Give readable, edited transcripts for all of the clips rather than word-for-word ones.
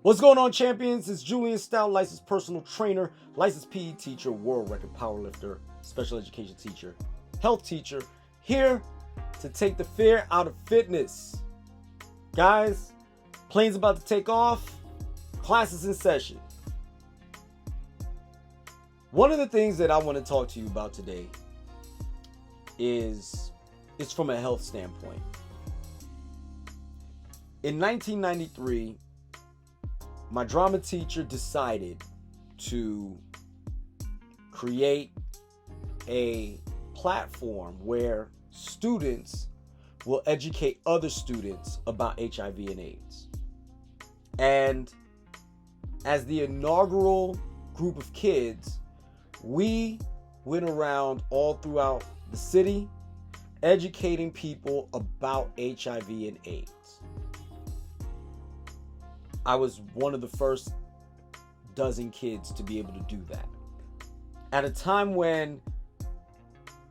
What's going on, champions? It's Julien Stoutt, licensed personal trainer, licensed PE teacher, world record powerlifter, special education teacher, health teacher, here to take the fear out of fitness. Guys, plane's about to take off, classes in session. One of the things that I want to talk to you about today is it's from a health standpoint. In 1993, my drama teacher decided to create a platform where students will educate other students about HIV and AIDS. And as the inaugural group of kids, we went around all throughout the city educating people about HIV and AIDS. I was one of the first dozen kids to be able to do that. At a time when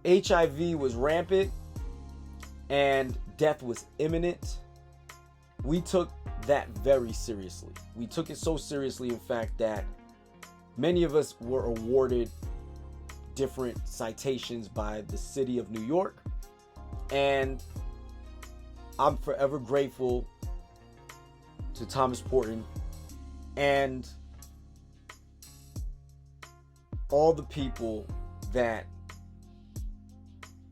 HIV was rampant and death was imminent, we took that very seriously. We took it so seriously, in fact, that many of us were awarded different citations by the city of New York. And I'm forever grateful to Thomas Porton and all the people that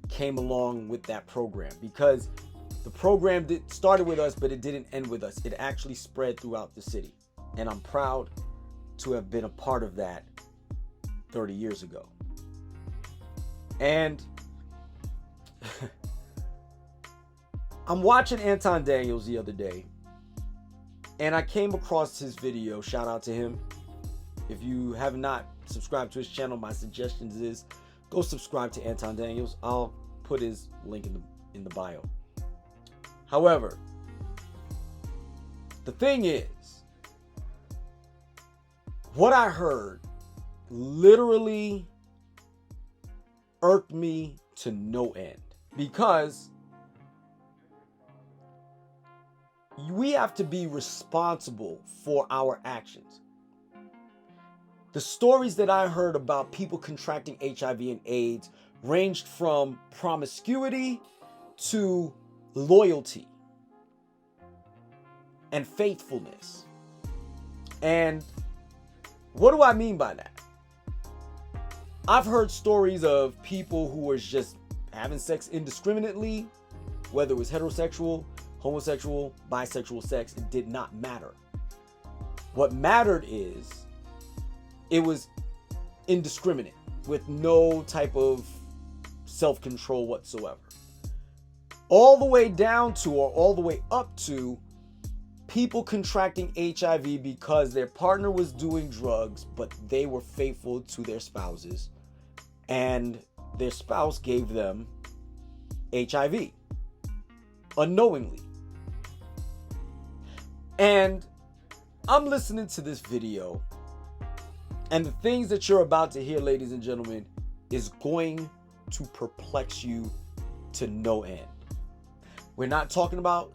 came along with that program, because the program started with us, but it didn't end with us. It actually spread throughout the city, and I'm proud to have been a part of that 30 years ago. And I'm watching Anton Daniels the other day, and I came across his video. Shout out to him. If you have not subscribed to his channel, my suggestions is go subscribe to Anton Daniels. I'll put his link in the bio. However, the thing is, what I heard literally irked me to no end, because we have to be responsible for our actions. The stories that I heard about people contracting HIV and AIDS ranged from promiscuity to loyalty and faithfulness. And what do I mean by that? I've heard stories of people who were just having sex indiscriminately, whether it was heterosexual, homosexual, bisexual sex, it did not matter. What mattered is it was indiscriminate with no type of self-control whatsoever. All the way down to, or all the way up to, people contracting HIV because their partner was doing drugs, but they were faithful to their spouses, and their spouse gave them HIV unknowingly. And I'm listening to this video, and the things that you're about to hear, ladies and gentlemen, is going to perplex you to no end. We're not talking about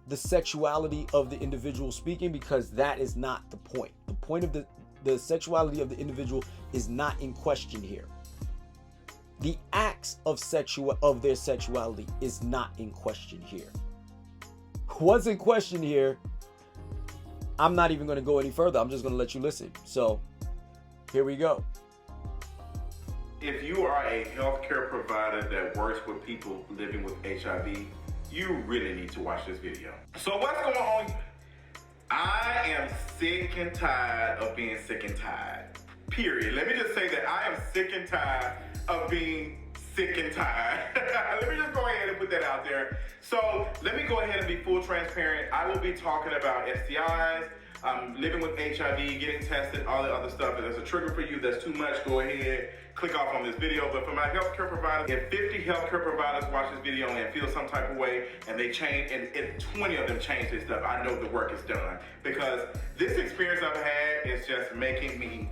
the sexuality of the individual speaking, because that is not the point. The point of the sexuality of the individual is not in question here. The acts of their sexuality is not in question here. What's in question here, I'm not even going to go any further. I'm just going to let you listen. So here we go. If you are a healthcare provider that works with people living with HIV, you really need to watch this video. So what's going on? I am sick and tired of being sick and tired. Period. Let me just say that I am sick and tired of being sick and tired. Let me just go ahead and put that out there. So let me go ahead and be full transparent. I will be talking about STIs, living with HIV, getting tested, all the other stuff. If there's a trigger for you that's too much, go ahead, click off on this video. But for my healthcare providers, if 50 healthcare providers watch this video and feel some type of way, and they change, and if 20 of them change this stuff, I know the work is done. Because this experience I've had is just making me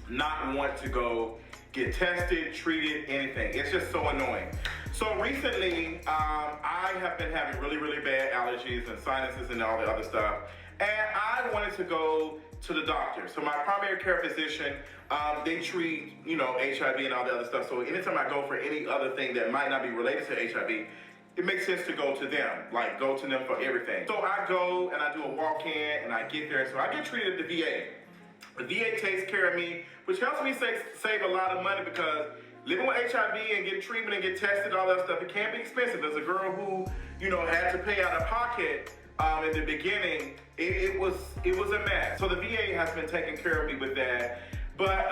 not want to go get tested, treated, anything. It's just so annoying. So recently, I have been having really, really bad allergies and sinuses and all the other stuff. And I wanted to go to the doctor. So my primary care physician, they treat, HIV and all the other stuff. So anytime I go for any other thing that might not be related to HIV, it makes sense to go to them, like go to them for everything. So I go and I do a walk-in and I get there. So I get treated at the VA. The VA takes care of me, which helps me save a lot of money because living with HIV and getting treatment and get tested, all that stuff, it can be expensive. There's a girl who, had to pay out of pocket in the beginning. It was a mess. So the VA has been taking care of me with that. But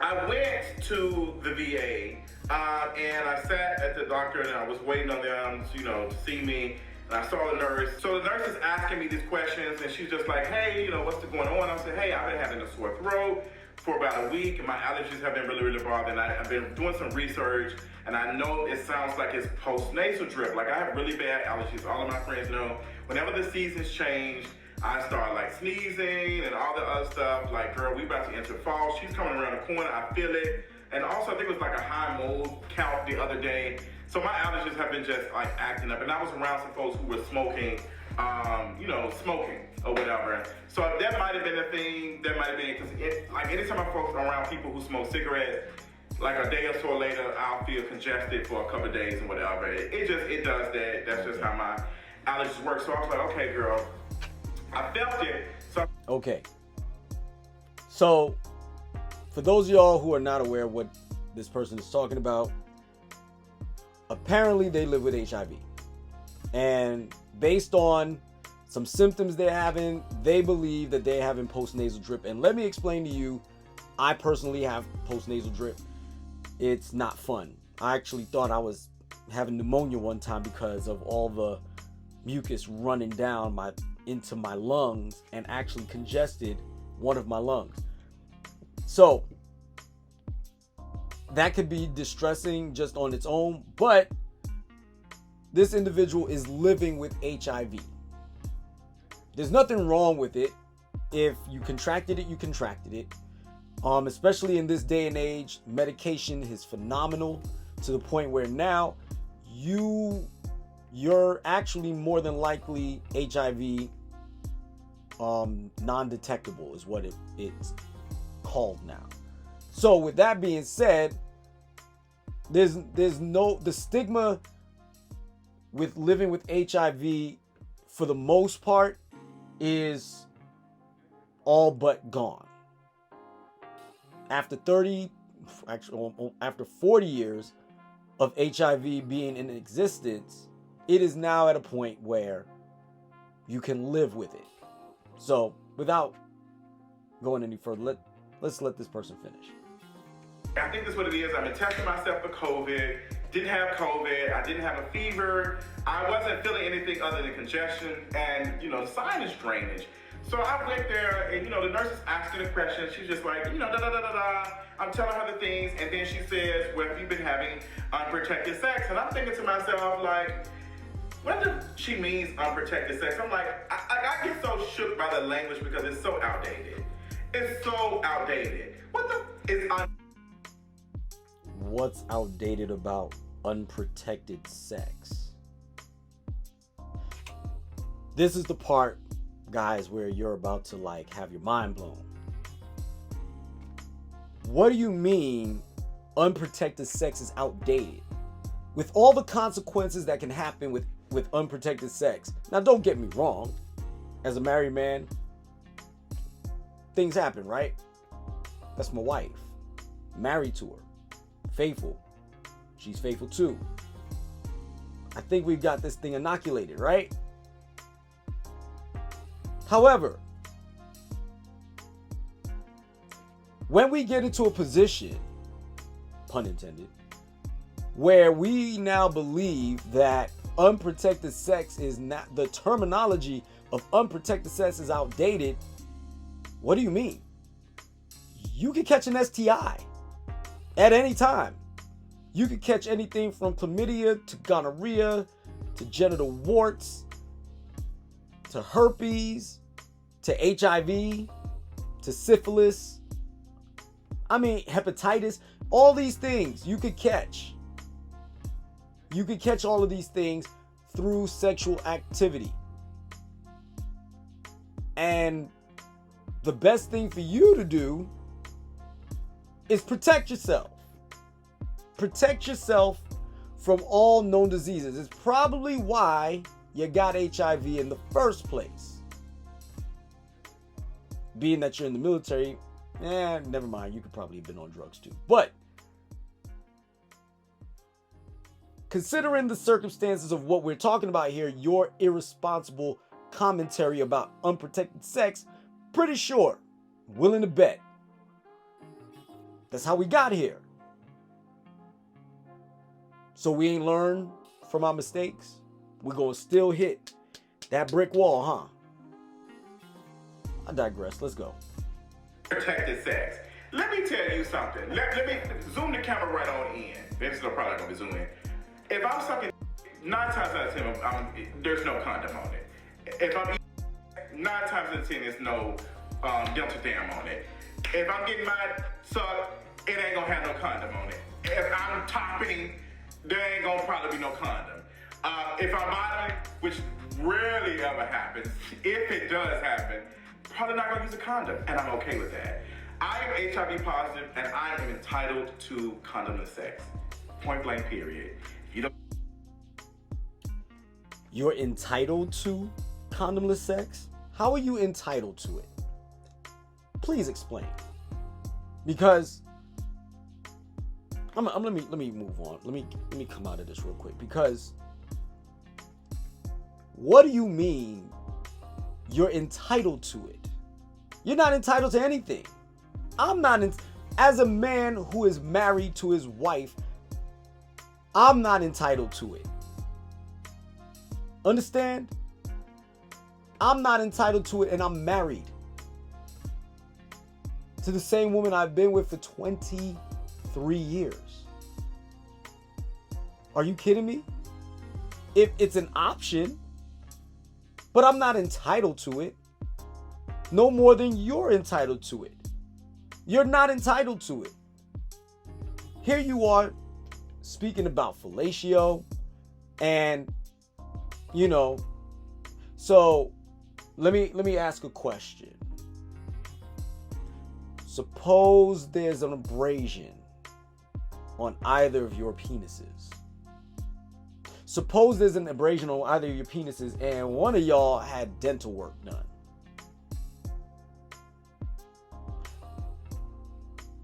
I went to the VA and I sat at the doctor and I was waiting on them, to see me. And I saw the nurse. So the nurse is asking me these questions and she's just like, hey, what's going on? I said, hey, I've been having a sore throat for about a week and my allergies have been really, really bothering. I've been doing some research and I know it sounds like it's post-nasal drip. Like I have really bad allergies. All of my friends know whenever the seasons change, I start like sneezing and all the other stuff. Like, girl, we about to enter fall. She's coming around the corner. I feel it. And also I think it was like a high mold count the other day. So my allergies have been just like acting up. And I was around some folks who were smoking, smoking or whatever. So that might have been a thing. That might have been, because like anytime I'm around people who smoke cigarettes, like a day or so later, I'll feel congested for a couple of days and whatever. It does that. That's just how my allergies work. So I was like, okay, girl, I felt it. Okay. So for those of y'all who are not aware of what this person is talking about, apparently they live with HIV. And based on some symptoms they're having, they believe that they're having postnasal drip. And let me explain to you, I personally have postnasal drip. It's not fun. I actually thought I was having pneumonia one time because of all the mucus running down into my lungs and actually congested one of my lungs. So that could be distressing just on its own, but this individual is living with HIV. There's nothing wrong with it. If you contracted it, you contracted it. Especially in this day and age, medication is phenomenal to the point where now you're actually more than likely HIV non-detectable is what it's called now. So with that being said, the stigma with living with HIV for the most part is all but gone. After 40 years of HIV being in existence, it is now at a point where you can live with it. So without going any further, let's let this person finish. I think that's what it is. I've been testing myself for COVID. Didn't have COVID. I didn't have a fever. I wasn't feeling anything other than congestion and, sinus drainage. So I went there and, the nurse is asking the questions. She's just like, I'm telling her the things. And then she says, well, have you been having unprotected sex? And I'm thinking to myself, like, what does she means unprotected sex? I'm like, I get so shook by the language because it's so outdated. It's so outdated. What the is What's outdated about unprotected sex? This is the part, guys, where you're about to have your mind blown. What do you mean unprotected sex is outdated? With all the consequences that can happen with unprotected sex. Now, don't get me wrong. As a married man, things happen, right? That's my wife. Married to her. Faithful. She's faithful too. I think we've got this thing inoculated, right? However, when we get into a position, pun intended, where we now believe that unprotected sex is not, the terminology of unprotected sex is outdated, what do you mean? You can catch an STI at any time. You can catch anything from chlamydia to gonorrhea to genital warts to herpes to HIV to syphilis. I mean, hepatitis, all these things you could catch. You could catch all of these things through sexual activity. And the best thing for you to do is protect yourself. Protect yourself from all known diseases. It's probably why you got HIV in the first place. Being that you're in the military, never mind. You could probably have been on drugs too. But considering the circumstances of what we're talking about here, your irresponsible commentary about unprotected sex, pretty sure, willing to bet, that's how we got here. So we ain't learned from our mistakes. We're going to still hit that brick wall, huh? I digress. Let's go. Protected sex. Let me tell you something. Let me zoom the camera right on in. This is probably going to be zoom in. If I'm sucking 9 times out of 10, there's no condom on it. If I'm eating 9 times out of 10, there's no Delta Dam on it. If I'm getting mine sucked, it ain't gonna have no condom on it. If I'm topping, there ain't gonna probably be no condom. If I'm bottoming, which rarely ever happens, if it does happen, probably not gonna use a condom, and I'm okay with that. I am HIV positive, and I am entitled to condomless sex. Point blank, period. You don't. You're entitled to condomless sex? How are you entitled to it? Please explain. Because let me move on. Let me come out of this real quick. Because what do you mean you're entitled to it? You're not entitled to anything. I'm not as a man who is married to his wife, I'm not entitled to it. Understand? I'm not entitled to it, and I'm married to the same woman I've been with for 23 years. Are you kidding me? If it's an option, but I'm not entitled to it, no more than you're entitled to it. You're not entitled to it. Here you are speaking about fellatio, and so let me ask a question. Suppose there's an abrasion on either of your penises. Suppose there's an abrasion on either of your penises and one of y'all had dental work done.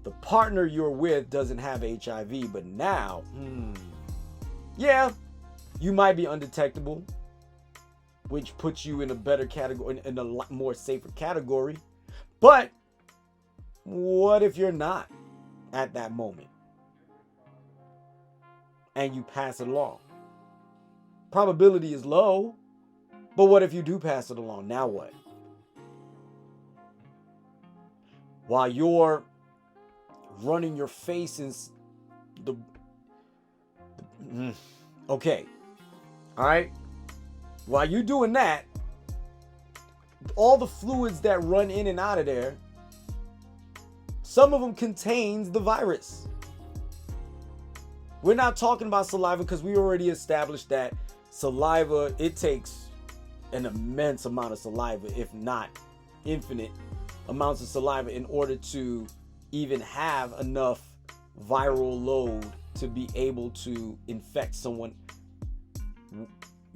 The partner you're with doesn't have HIV, but now, yeah, you might be undetectable, which puts you in a better category, in a lot more safer category. But what if you're not at that moment and you pass it along? Probability is low, but what if you do pass it along? Now what? While you're running your face in okay, all right, while you're doing that, all the fluids that run in and out of there, some of them contains the virus. We're not talking about saliva because we already established that saliva, it takes an immense amount of saliva, if not infinite amounts of saliva, in order to even have enough viral load to be able to infect someone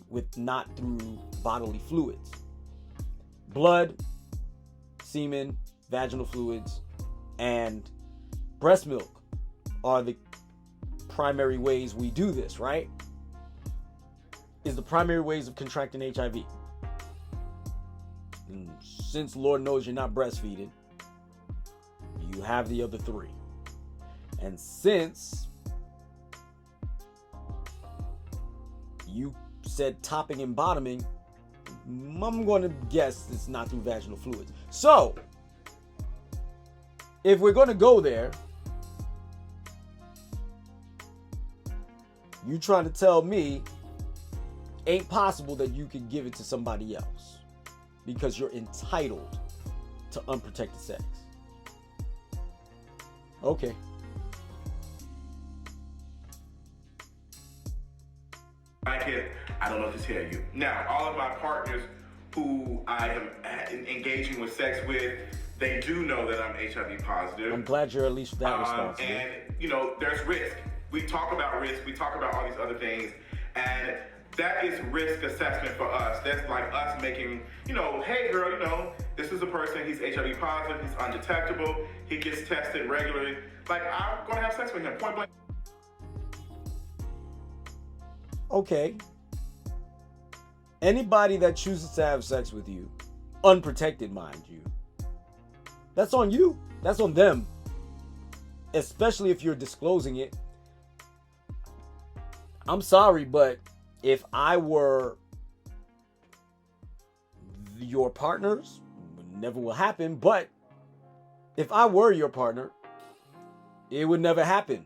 with not through bodily fluids. Blood, semen, vaginal fluids, and breast milk are the primary ways we do this, right? Is the primary ways of contracting HIV. And since Lord knows you're not breastfeeding, you have the other 3. And since you said topping and bottoming, I'm going to guess it's not through vaginal fluids. So, if we're going to go there, you trying to tell me ain't possible that you could give it to somebody else because you're entitled to unprotected sex. Okay. I don't know what to tell you. Now, all of my partners who I am engaging with sex with, they do know that I'm HIV positive. I'm glad you're at least that responsible. And, you know, there's risk. We talk about risk. We talk about all these other things. And that is risk assessment for us. That's like us making, you know, hey, girl, you know, this is a person, he's HIV positive, he's undetectable, he gets tested regularly. Like, I'm going to have sex with him, point blank. Okay. Anybody that chooses to have sex with you, unprotected, mind you, that's on you. That's on them. Especially if you're disclosing it. I'm sorry, but if I were your partners, never will happen, but if I were your partner, it would never happen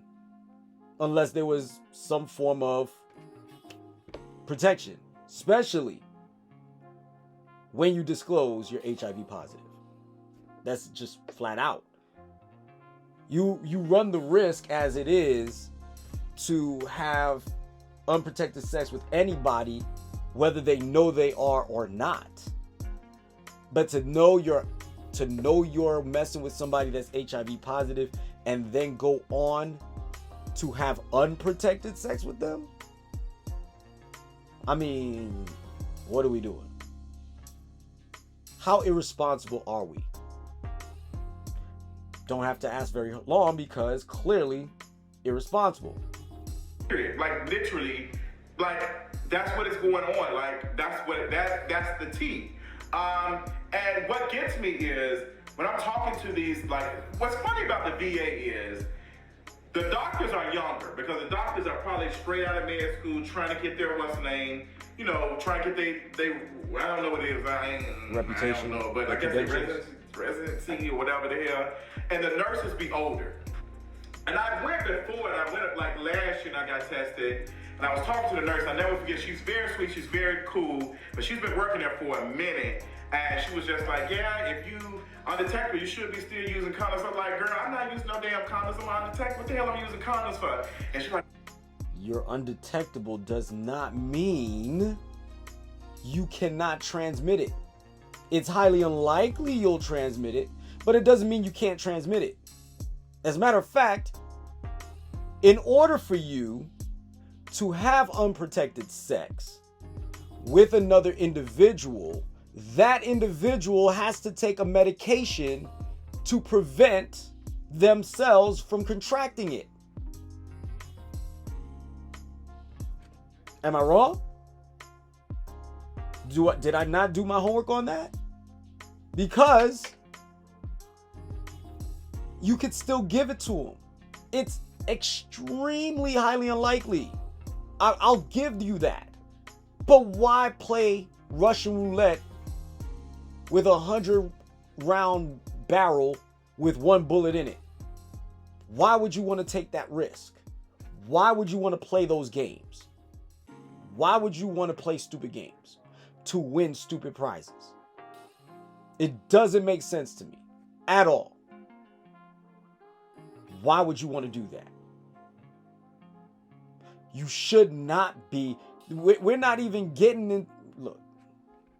unless there was some form of protection, especially when you disclose you're HIV positive. That's just flat out. You run the risk as it is to have unprotected sex with anybody, whether they know they are or not. But to know you're messing with somebody that's HIV positive and then go on to have unprotected sex with them, I mean, what are we doing? How irresponsible are we? Don't have to ask very long because clearly irresponsible. Like literally, like that's what is going on. Like that's the tea. And what gets me is when I'm talking to these, like, what's funny about the VA is the doctors are younger because the doctors are probably straight out of med school trying to get their what's name, you know, trying to get they I don't know what it is. Reputation. I don't know, but I guess they residency or whatever the hell. And the nurses be older. And I went before, and I went like last year and I got tested. And I was talking to the nurse. I'll never forget, she's very sweet, she's very cool, but she's been working there for a minute. And she was just like, yeah, if you undetectable, you should be still using condoms. I'm like, girl, I'm not using no damn condoms. I'm undetectable. What the hell am I using condoms for? And she's like, you're undetectable does not mean you cannot transmit it. It's highly unlikely you'll transmit it, but it doesn't mean you can't transmit it. As a matter of fact, in order for you to have unprotected sex with another individual, that individual has to take a medication to prevent themselves from contracting it. Am I wrong? Did I not do my homework on that? Because you could still give it to them. It's extremely highly unlikely. I'll give you that. But why play Russian roulette with a 100-round barrel with one bullet in it? Why would you want to take that risk? Why would you want to play those games? Why would you want to play stupid games to win stupid prizes? It doesn't make sense to me at all. Why would you want to do that? You should not be. We're not even getting in. Look.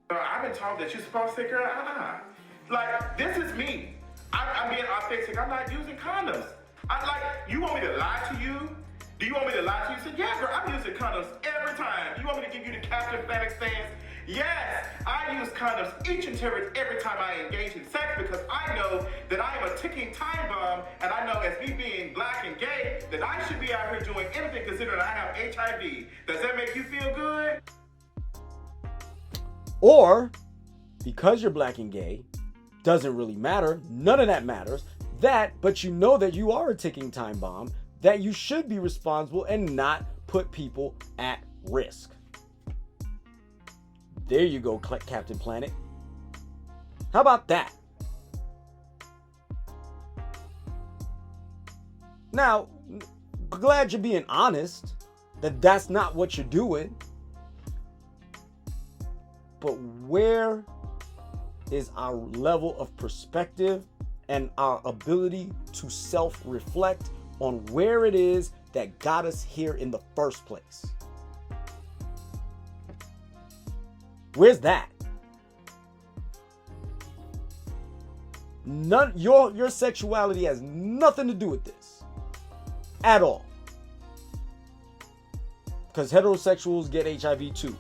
I've been told that you're supposed to take her. Like, this is me. I'm being authentic. I'm not using condoms. You want me to lie to you? Do you want me to lie to you? Say, yeah, girl, I'm using condoms every time. You want me to give you the Captain Planet stance? Yes, I use condoms each and every time I engage in sex because I know that I am a ticking time bomb, and I know as me being black and gay that I should be out here doing anything considering I have HIV. Does that make you feel good? Or because you're black and gay, doesn't really matter. None of that matters. But you know that you are a ticking time bomb, that you should be responsible and not put people at risk. There you go, Captain Planet. How about that? Now, glad you're being honest that that's not what you're doing. But where is our level of perspective and our ability to self-reflect on where it is that got us here in the first place. Where's that? Your sexuality has nothing to do with this at all. Because heterosexuals get HIV too.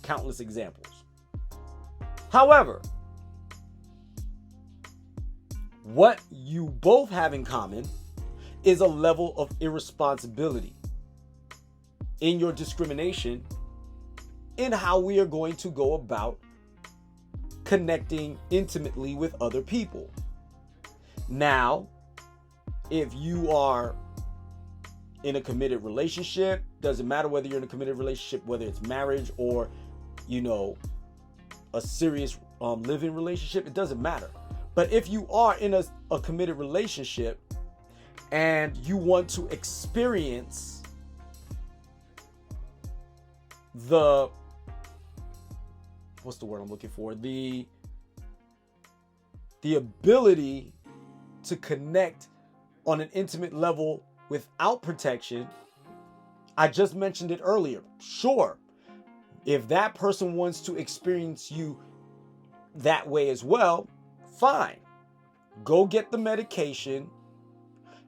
Countless examples. However, what you both have in common is a level of irresponsibility in your discrimination in how we are going to go about connecting intimately with other people. Now, if you are in a committed relationship, doesn't matter whether you're in a committed relationship, whether it's marriage or, a serious living relationship, it doesn't matter. But if you are in a committed relationship and you want to experience the, what's the word I'm looking for? The ability to connect on an intimate level without protection. I just mentioned it earlier. Sure, if that person wants to experience you that way as well, fine. Go get the medication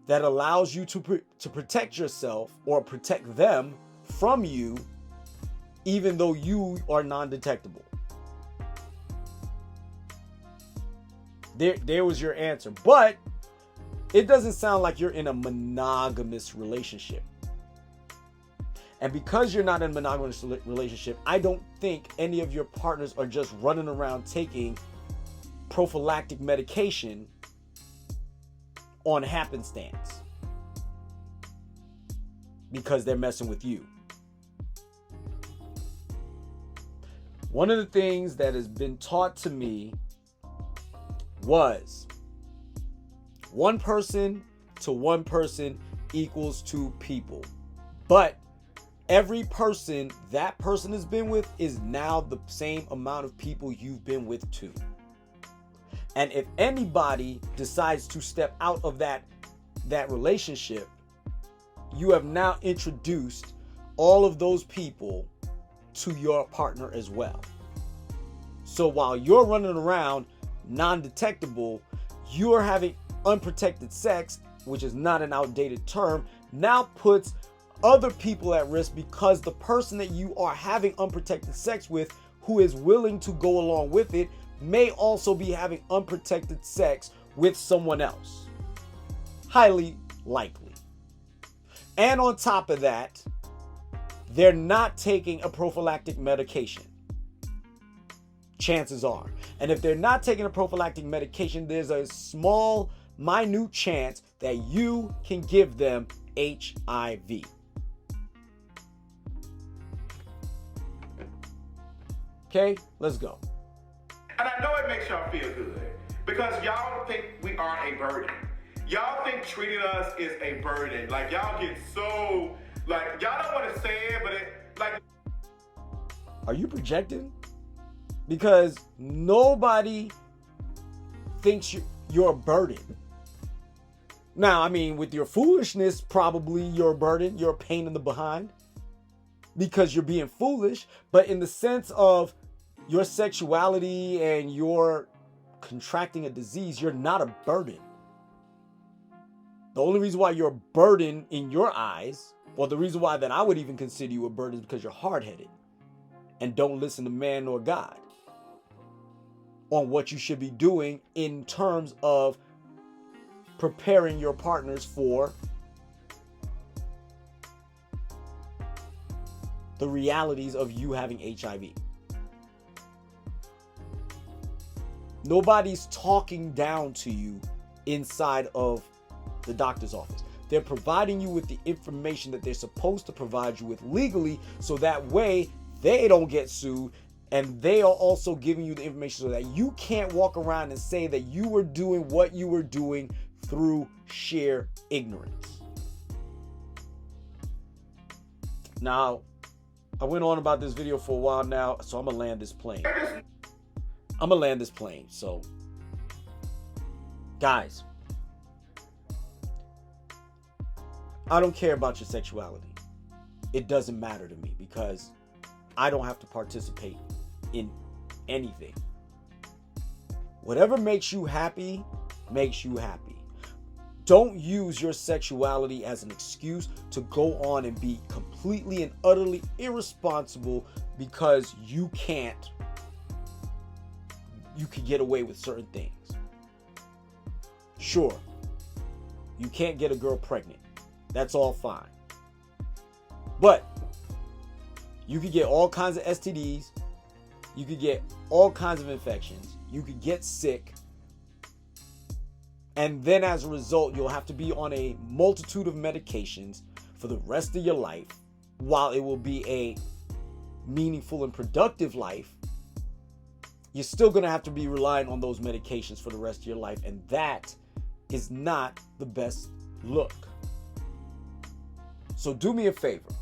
that allows you to protect yourself or protect them from you, even though you are non-detectable. There was your answer. But it doesn't sound like you're in a monogamous relationship. And because you're not in a monogamous relationship, I don't think any of your partners are just running around taking prophylactic medication on happenstance because they're messing with you. One of the things that has been taught to me was one person to one person equals two people. But every person that person has been with is now the same amount of people you've been with too. And if anybody decides to step out of that relationship, you have now introduced all of those people to your partner as well. So while you're running around non-detectable, you are having unprotected sex, which is not an outdated term, now puts other people at risk because the person that you are having unprotected sex with, who is willing to go along with it, may also be having unprotected sex with someone else. Highly likely. And on top of that, they're not taking a prophylactic medication. Chances are. And if they're not taking a prophylactic medication, there's a small, minute chance that you can give them HIV. Okay, let's go. And I know it makes y'all feel good because y'all think we are a burden. Y'all think treating us is a burden. Like y'all get so, like y'all don't want to say it, but it like. Are you projecting? Because nobody thinks you're a burden. Now, I mean, with your foolishness, probably you're a burden. You're a pain in the behind because you're being foolish. But in the sense of your sexuality and your contracting a disease, you're not a burden. The only reason why you're a burden in your eyes, or the reason why that I would even consider you a burden, is because you're hard-headed and don't listen to man nor God on what you should be doing in terms of preparing your partners for the realities of you having HIV. Nobody's talking down to you inside of the doctor's office. They're providing you with the information that they're supposed to provide you with legally, so that way they don't get sued, and they are also giving you the information so that you can't walk around and say that you were doing what you were doing through sheer ignorance. Now, I went on about this video for a while now, so I'm gonna land this plane. I'm gonna land this plane. So, guys, I don't care about your sexuality. It doesn't matter to me because I don't have to participate in anything. Whatever makes you happy, makes you happy. Don't use your sexuality as an excuse to go on and be completely and utterly irresponsible because you can get away with certain things. Sure, you can't get a girl pregnant. That's all fine. But you could get all kinds of STDs. You could get all kinds of infections. You could get sick. And then as a result, you'll have to be on a multitude of medications for the rest of your life. While it will be a meaningful and productive life, you're still going to have to be relying on those medications for the rest of your life. And that is not the best look. So do me a favor.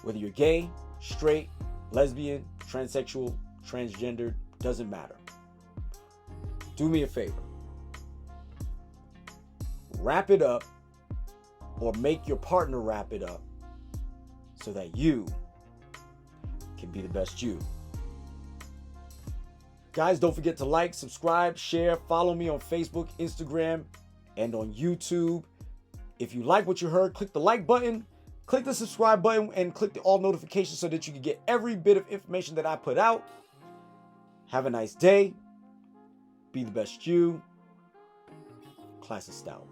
Whether you're gay, straight, lesbian, transsexual, transgendered, doesn't matter. Do me a favor. Wrap it up or make your partner wrap it up so that you can be the best you. Guys, don't forget to like, subscribe, share, follow me on Facebook, Instagram, and on YouTube. If you like what you heard, click the like button, click the subscribe button, and click the all notifications so that you can get every bit of information that I put out. Have a nice day. Be the best you. Class of Stoutt.